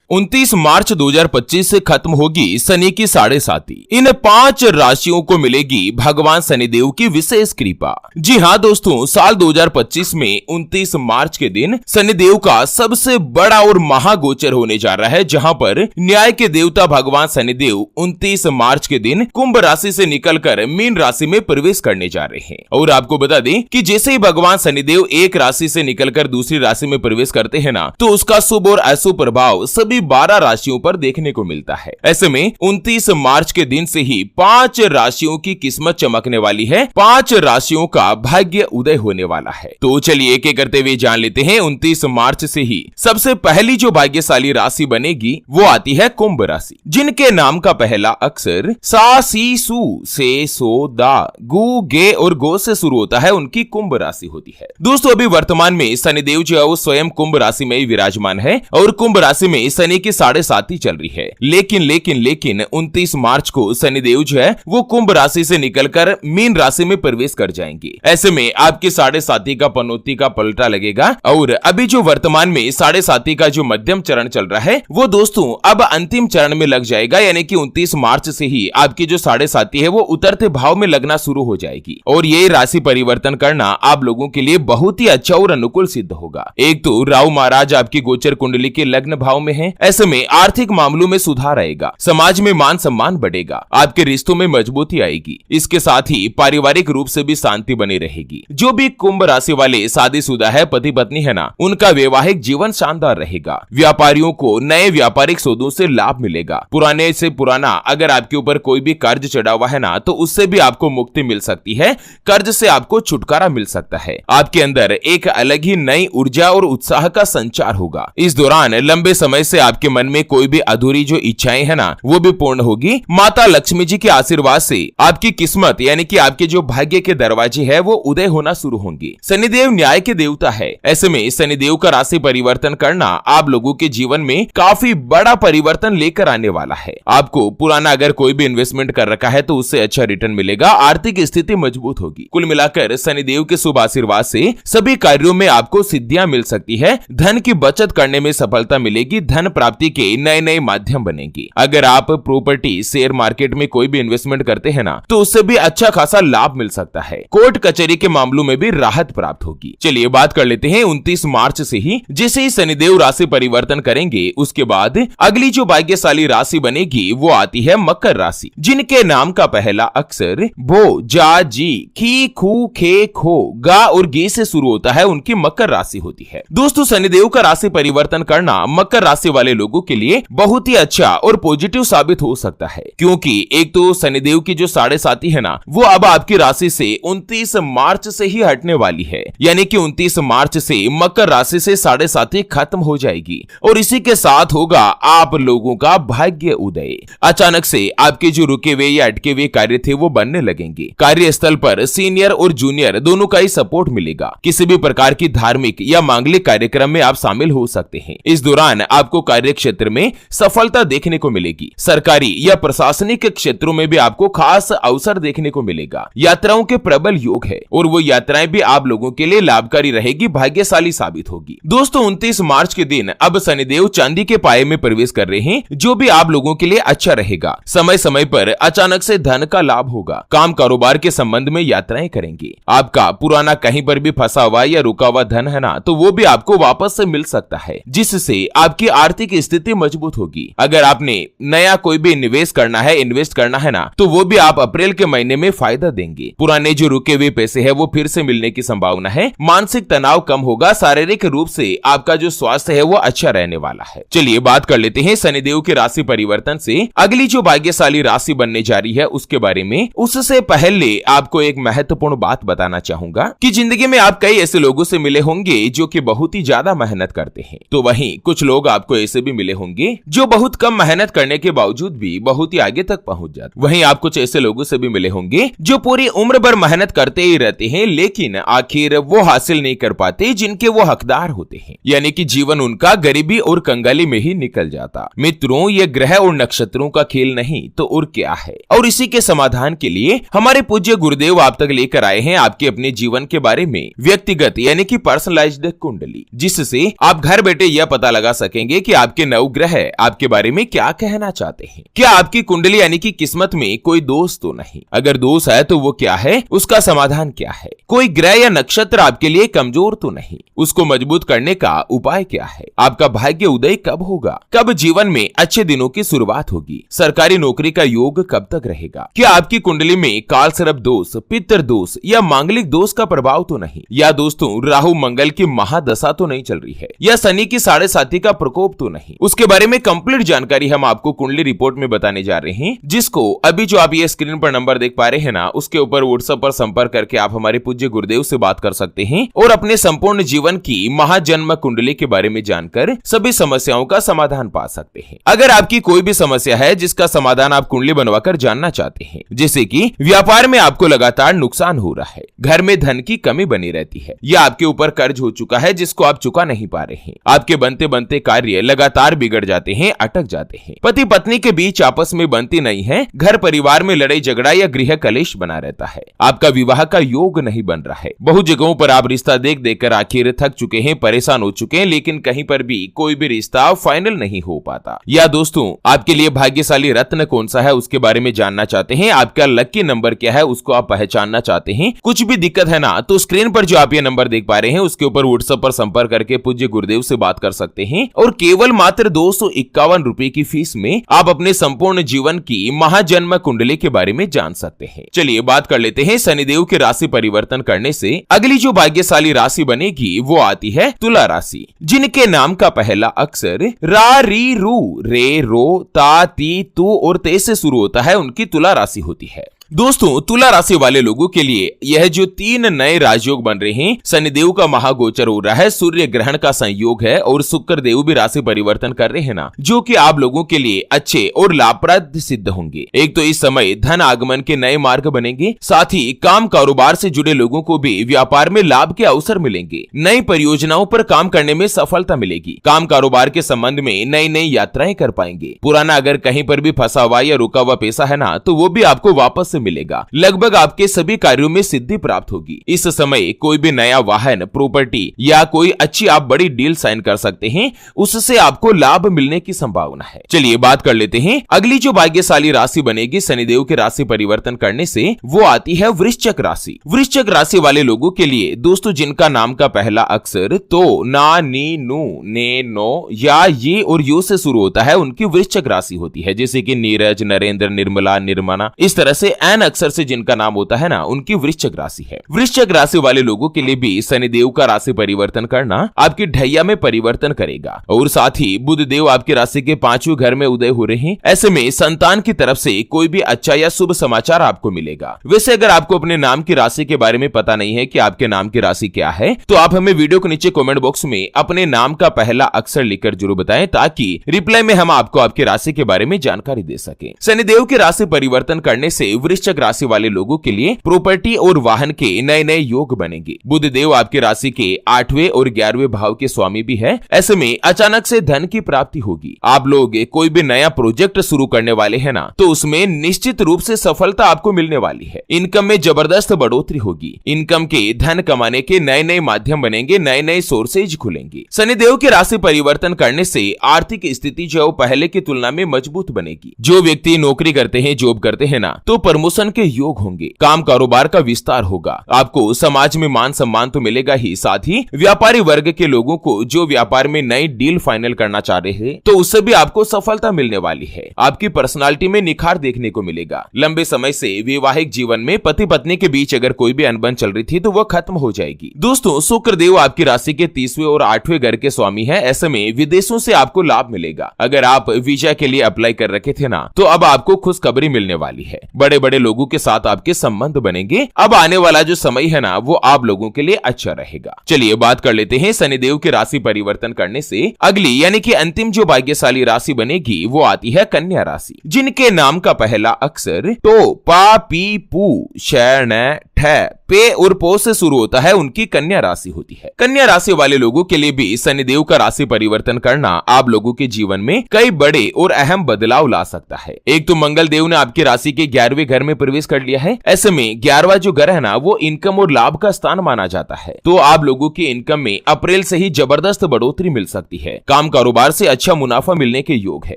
29 मार्च 2025 से खत्म होगी शनि की 7.5। इन 5 राशियों को मिलेगी भगवान शनिदेव की विशेष कृपा। जी हाँ दोस्तों, साल 2025 में 29 मार्च के दिन शनिदेव का सबसे बड़ा और महागोचर होने जा रहा है, जहां पर न्याय के देवता भगवान शनिदेव 29 मार्च के दिन कुंभ राशि से निकलकर मीन राशि में प्रवेश करने जा रहे हैं। और आपको बता दें कि जैसे ही भगवान शनिदेव एक राशि से निकलकर दूसरी राशि में प्रवेश करते हैं ना, तो उसका शुभ और अशुभ प्रभाव सभी 12 राशियों पर देखने को मिलता है। ऐसे में 29 मार्च के दिन से ही 5 राशियों की किस्मत चमकने वाली है, 5 राशियों का भाग्य उदय होने वाला है। तो चलिए एक एक करते हुए जान लेते हैं। 29 मार्च से ही सबसे पहली जो भाग्यशाली राशि बनेगी वो आती है कुंभ राशि, जिनके नाम का पहला अक्षर सा, सी, सू, से, सो, दा, गु, गे और गो से शुरू होता है, उनकी कुंभ राशि होती है। दोस्तों अभी वर्तमान में शनिदेव जो है वो स्वयं कुंभ राशि में ही विराजमान है और कुंभ राशि में शनि की 7.5 चल रही है। लेकिन 29 मार्च को शनिदेव जो है वो कुंभ राशि से निकलकर मीन राशि में प्रवेश कर जाएंगे। ऐसे में आपकी 7.5 का पनौती का पलटा लगेगा और अभी जो वर्तमान में 7.5 का जो मध्यम चरण चल रहा है वो दोस्तों अब अंतिम चरण में लग जाएगा, यानी कि 29 मार्च से ही आपकी जो 7.5 है वो उतरते भाव में लगना शुरू हो जाएगी और ये राशि परिवर्तन करना आप लोगों के लिए बहुत ही अच्छा और अनुकूल सिद्ध होगा। एक तो राहु महाराज आपकी गोचर कुंडली के लग्न भाव में है। ऐसे में आर्थिक मामलों में सुधार आएगा, समाज में मान सम्मान बढ़ेगा, आपके रिश्तों में मजबूती आएगी। इसके साथ ही पारिवारिक रूप से भी शांति बनी रहेगी। जो भी कुंभ राशि वाले शादीशुदा है, पति पत्नी है ना, उनका वैवाहिक जीवन शानदार रहेगा। व्यापारियों को नए व्यापारिक सौदों से लाभ मिलेगा। पुराने से पुराना अगर आपके ऊपर कोई भी कर्ज चढ़ा हुआ है ना, तो उससे भी आपको मुक्ति मिल सकती है, कर्ज से आपको छुटकारा मिल सकता है। आपके अंदर एक अलग ही नई ऊर्जा और उत्साह का संचार होगा। इस दौरान लंबे समय से आपके मन में कोई भी अधूरी जो इच्छाएं है ना, वो भी पूर्ण होगी। माता लक्ष्मी जी के आशीर्वाद से आपकी किस्मत यानी कि आपके जो भाग्य के दरवाजे है वो उदय होना शुरू होंगे। शनिदेव न्याय के देवता है। ऐसे में शनिदेव का राशि परिवर्तन करना आप लोगों के जीवन में काफी बड़ा परिवर्तन लेकर आने वाला है। आपको पुराना अगर कोई भी इन्वेस्टमेंट कर रखा है तो उससे अच्छा रिटर्न मिलेगा, आर्थिक स्थिति मजबूत होगी। कुल मिलाकर शनिदेव के शुभ आशीर्वाद से सभी कार्यों में आपको सिद्धियां मिल सकती है। धन की बचत करने में सफलता मिलेगी, धन प्राप्ति के नए नए माध्यम बनेंगे। अगर आप प्रॉपर्टी शेयर मार्केट में कोई भी इन्वेस्टमेंट करते हैं ना, तो उससे भी अच्छा खासा लाभ मिल सकता है। कोर्ट कचहरी के मामलों में भी राहत प्राप्त होगी। चलिए बात कर लेते हैं 29 मार्च से ही जैसे ही शनिदेव राशि परिवर्तन करेंगे, उसके बाद अगली जो भाग्यशाली राशि बनेगी वो आती है मकर राशि, जिनके नाम का पहला अक्षर भो, जा, जी, खी, खू, खे, खो, गा और गे से शुरू होता है, उनकी मकर राशि होती है। दोस्तों शनिदेव का राशि परिवर्तन करना मकर राशि वाले लोगों के लिए बहुत ही अच्छा और पॉजिटिव साबित हो सकता है, क्योंकि एक तो शनिदेव की जो 7.5 है ना, वो अब आपकी राशि से 29 मार्च से ही हटने वाली है, यानी कि 29 मार्च से मकर राशि से 7.5 खत्म हो जाएगी और इसी के साथ होगा आप लोगों का भाग्य उदय। अचानक से आपके जो रुके हुए या अटके हुए कार्य थे वो बनने लगेंगे। कार्यस्थल पर सीनियर और जूनियर दोनों का ही सपोर्ट मिलेगा। किसी भी प्रकार की धार्मिक या मांगलिक कार्यक्रम में आप शामिल हो सकते हैं। इस दौरान आपको कार्य क्षेत्र में सफलता देखने को मिलेगी। सरकारी या प्रशासनिक क्षेत्रों में भी आपको खास अवसर देखने को मिलेगा। यात्राओं के प्रबल योग है और वो यात्राएं भी आप लोगों के लिए लाभकारी रहेगी, भाग्यशाली साबित होगी। दोस्तों 29 मार्च के दिन अब शनिदेव चांदी के पाए में प्रवेश कर रहे हैं, जो भी आप लोगों के लिए अच्छा रहेगा। समय समय पर अचानक से धन का लाभ होगा। काम कारोबार के संबंध में यात्राएं करेंगे। आपका पुराना कहीं पर भी फंसा हुआ या रुका हुआ धन है ना, तो वो भी आपको वापस से मिल सकता है, जिससे आपकी आर्थिक स्थिति मजबूत होगी। अगर आपने नया कोई भी निवेश करना है, इन्वेस्ट करना है ना, तो वो भी आप अप्रैल के महीने में फायदा देंगे। पुराने जो रुके हुए पैसे है वो फिर से मिलने की संभावना है। मानसिक तनाव कम होगा। शारीरिक रूप से आपका जो स्वास्थ्य है वो अच्छा रहने वाला है। चलिए बात कर लेते हैं शनिदेव के राशि परिवर्तन से अगली जो भाग्यशाली राशि बनने जा रही है उसके बारे में। उससे पहले आपको एक महत्वपूर्ण बात बताना चाहूंगा कि जिंदगी में आप कई ऐसे लोगों से मिले होंगे जो कि बहुत ही ज्यादा मेहनत करते हैं, तो वहीं कुछ लोग आपको ऐसे भी मिले होंगे जो बहुत कम मेहनत करने के बावजूद भी बहुत ही आगे तक पहुंच जाते। वहीं आप कुछ ऐसे लोगों से भी मिले होंगे जो पूरी उम्र भर मेहनत करते ही रहते हैं, लेकिन आखिर वो हासिल नहीं कर पाते जिनके वो हकदार होते हैं, यानी कि जीवन उनका गरीबी और कंगाली में ही निकल जाता। मित्रों ये ग्रह और नक्षत्रों का खेल नहीं तो और क्या है। और इसी के समाधान के लिए हमारे पूज्य गुरुदेव आप तक लेकर आए हैं आपके अपने जीवन के बारे में व्यक्तिगत यानी कि पर्सनलाइज्ड कुंडली, जिससे आप घर बैठे यह पता लगा सकेंगे कि आपके नवग्रह आपके बारे में क्या कहना चाहते हैं। क्या आपकी कुंडली यानी कि किस्मत में कोई दोष तो नहीं? अगर दोष है तो वो क्या है, उसका समाधान क्या है? कोई ग्रह या नक्षत्र आपके लिए कमजोर तो नहीं, उसको मजबूत करने का उपाय क्या है? आपका भाग्य उदय कब होगा? कब जीवन में अच्छे दिनों की शुरुआत होगी? सरकारी नौकरी का योग कब तक रहेगा? क्या आपकी कुंडली में काल सर्प दोष, पितर दोष या मांगलिक दोष का प्रभाव तो नहीं? या दोस्तों राहु मंगल की महादशा तो नहीं चल रही है? या शनि की 7.5 का प्रकोप तो नहीं? उसके बारे में कंप्लीट जानकारी हम आपको कुंडली रिपोर्ट में बताने जा रहे हैं, जिसको अभी जो आप ये स्क्रीन पर नंबर देख पा रहे हैं ना, उसके ऊपर व्हाट्सएप पर संपर्क करके आप हमारे पूज्य गुरुदेव से बात कर सकते हैं और अपने संपूर्ण जीवन की महाजन्म कुंडली के बारे में जानकर सभी समस्याओं का समाधान पा सकते हैं। अगर आपकी कोई भी समस्या है जिसका समाधान आप कुंडली बनवाकर जानना चाहते हैं, जैसे कि व्यापार में आपको लगातार नुकसान हो रहा है, घर में धन की कमी बनी रहती है, या आपके ऊपर कर्ज हो चुका है जिसको आप चुका नहीं पा रहे हैं, आपके बनते बनते कार्य लगातार बिगड़ जाते हैं, अटक जाते हैं, पति पत्नी के बीच आपस में बनती नहीं है, घर परिवार में लड़ाई झगड़ा या गृह कलेश बना रहता है, आपका विवाह का योग नहीं बन रहा है, बहुत जगहों पर आप रिश्ता देख देखकर आखिर थक चुके हैं, परेशान हो चुके हैं, लेकिन कहीं पर भी कोई भी रिश्ता फाइनल नहीं हो पाता। या दोस्तों आपके लिए भाग्यशाली रत्न कौन सा है उसके बारे में जानना चाहते हैं, आपका लकी नंबर क्या है उसको आप पहचानना चाहते हैं, कुछ भी दिक्कत है ना तो स्क्रीन पर जो आप ये नंबर देख पा रहे हैं उसके ऊपर व्हाट्सएप पर संपर्क करके पूज्य गुरुदेव से बात कर सकते हैं और केवल मात्र 251 रुपए की फीस में आप अपने संपूर्ण जीवन की महाजन्म कुंडली के बारे में जान सकते हैं। चलिए बात कर लेते हैं शनिदेव के राशि परिवर्तन करने से अगली जो भाग्यशाली राशि बनेगी वो आती है तुला राशि, जिनके नाम का पहला अक्षर रा री रू रे रो ता ती तू और ते से शुरू होता है, उनकी तुला राशि होती है। दोस्तों तुला राशि वाले लोगों के लिए यह जो 3 नए राजयोग बन रहे हैं, शनिदेव का महागोचर हो रहा है, सूर्य ग्रहण का संयोग है और शुक्र देव भी राशि परिवर्तन कर रहे हैं ना, जो कि आप लोगों के लिए अच्छे और लाभप्रद सिद्ध होंगे। एक तो इस समय धन आगमन के नए मार्ग बनेंगे, साथ ही काम कारोबार से जुड़े लोगों को भी व्यापार में लाभ के अवसर मिलेंगे, नई परियोजनाओं पर काम करने में सफलता मिलेगी, काम कारोबार के संबंध में नई नई यात्राएं कर पाएंगे, पुराना अगर कहीं पर भी फंसा हुआ या रुका हुआ पैसा है ना तो वो भी आपको वापस मिलेगा, लगभग आपके सभी कार्यों में सिद्धि प्राप्त होगी। इस समय कोई भी नया वाहन, प्रॉपर्टी या कोई अच्छी आप बड़ी डील साइन कर सकते हैं, उससे आपको लाभ मिलने की संभावना है। चलिए बात कर लेते हैं अगली जो भाग्यशाली राशि बनेगी शनिदेव की राशि परिवर्तन करने से, वो आती है वृश्चिक राशि। वृश्चिक राशि वाले लोगों के लिए दोस्तों जिनका नाम का पहला अक्षर तो ना नी नू ने नो या ये और यो से शुरू होता है, उनकी वृश्चिक राशि होती है, जैसे कि नीरज, नरेंद्र, निर्मला, निर्मना, इस तरह से एन अक्षर से जिनका नाम होता है ना उनकी वृश्चिक राशि है। वृश्चिक राशि वाले लोगों के लिए भी शनिदेव का राशि परिवर्तन करना आपकी ढैया में परिवर्तन करेगा और साथ ही बुध देव आपकी राशि के 5वें घर में उदय हो रहे हैं। ऐसे में संतान की तरफ से कोई भी अच्छा या शुभ समाचार आपको मिलेगा। वैसे अगर आपको अपने नाम की राशि के बारे में पता नहीं है कि आपके नाम की राशि क्या है, तो आप हमें वीडियो के नीचे कमेंट बॉक्स में अपने नाम का पहला अक्षर लिखकर जरूर बताएं, ताकि रिप्लाई में हम आपको आपकी राशि के बारे में जानकारी दे सके। शनिदेव की राशि परिवर्तन करने से वृश्चिक राशि वाले लोगों के लिए प्रॉपर्टी और वाहन के नए नए योग बनेंगे। बुध देव आपकी राशि के 8वें और 11वें भाव के स्वामी भी है। ऐसे में अचानक से धन की प्राप्ति होगी। आप लोग कोई भी नया प्रोजेक्ट शुरू करने वाले हैं ना, तो उसमें निश्चित रूप से सफलता आपको मिलने वाली है। इनकम में जबरदस्त बढ़ोतरी होगी। इनकम के धन कमाने के नए नए माध्यम बनेंगे, नए नए सोर्सेज खुलेंगे। शनिदेव की राशि परिवर्तन करने से आर्थिक स्थिति जो पहले की तुलना में मजबूत बनेगी। जो व्यक्ति नौकरी करते हैं, जॉब करते हैं ना, तो प्रमोशन के योग होंगे, काम कारोबार का विस्तार होगा, आपको समाज में मान सम्मान तो मिलेगा ही, साथ ही व्यापारी वर्ग के लोगों को जो व्यापार में नई डील फाइनल करना चाह रहे हैं तो उससे भी आपको सफलता मिलने वाली है। आपकी पर्सनालिटी में निखार देखने को मिलेगा। लंबे समय से वैवाहिक जीवन में पति पत्नी के बीच अगर कोई भी अनबन चल रही थी तो वह खत्म हो जाएगी। दोस्तों शुक्र देव आपकी राशि के 30वें और 8वें घर के स्वामी है। ऐसे में विदेशों से आपको लाभ मिलेगा। अगर आप वीजा के लिए अप्लाई कर रखे थे ना, तो अब आपको खुशखबरी मिलने वाली है। बड़े बड़े लोगों के साथ आपके संबंध बनेंगे। अब आने वाला जो समय है ना, वो आप लोगों के लिए अच्छा रहेगा। चलिए बात कर लेते हैं शनिदेव की राशि परिवर्तन करने से अगली यानी कि अंतिम जो भाग्यशाली राशि बनेगी वो आती है कन्या राशि, जिनके नाम का पहला अक्षर तो पा पी पू शरण ठ है पे और पो से शुरू होता है उनकी कन्या राशि होती है। कन्या राशि वाले लोगों के लिए भी शनिदेव का राशि परिवर्तन करना आप लोगों के जीवन में कई बड़े और अहम बदलाव ला सकता है। एक तो मंगल देव ने आपकी राशि के 11वें घर में प्रवेश कर लिया है। ऐसे में 11वां जो घर है ना, वो इनकम और लाभ का स्थान माना जाता है। तो आप लोगों की इनकम में अप्रैल से ही जबरदस्त बढ़ोतरी मिल सकती है। काम कारोबार से अच्छा मुनाफा मिलने के योग है।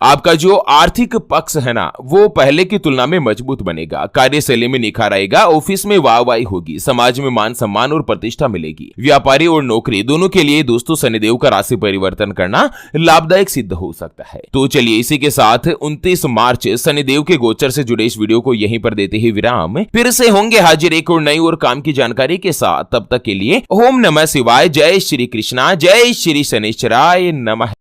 आपका जो आर्थिक पक्ष है ना, वो पहले की तुलना में मजबूत बनेगा। कार्यशैली में निखार आएगा। ऑफिस में वाहवाही होगी। समाज में मान सम्मान और प्रतिष्ठा मिलेगी। व्यापारी और नौकरी दोनों के लिए दोस्तों शनिदेव का राशि परिवर्तन करना लाभदायक सिद्ध हो सकता है। तो चलिए इसी के साथ 29 मार्च शनिदेव के गोचर से जुड़े इस वीडियो को यहीं पर देते ही विराम। फिर से होंगे हाजिर एक और नई और काम की जानकारी के साथ। तब तक के लिए ओम नमः शिवाय। जय श्री कृष्णा। जय श्री शनिश्चराय नमः।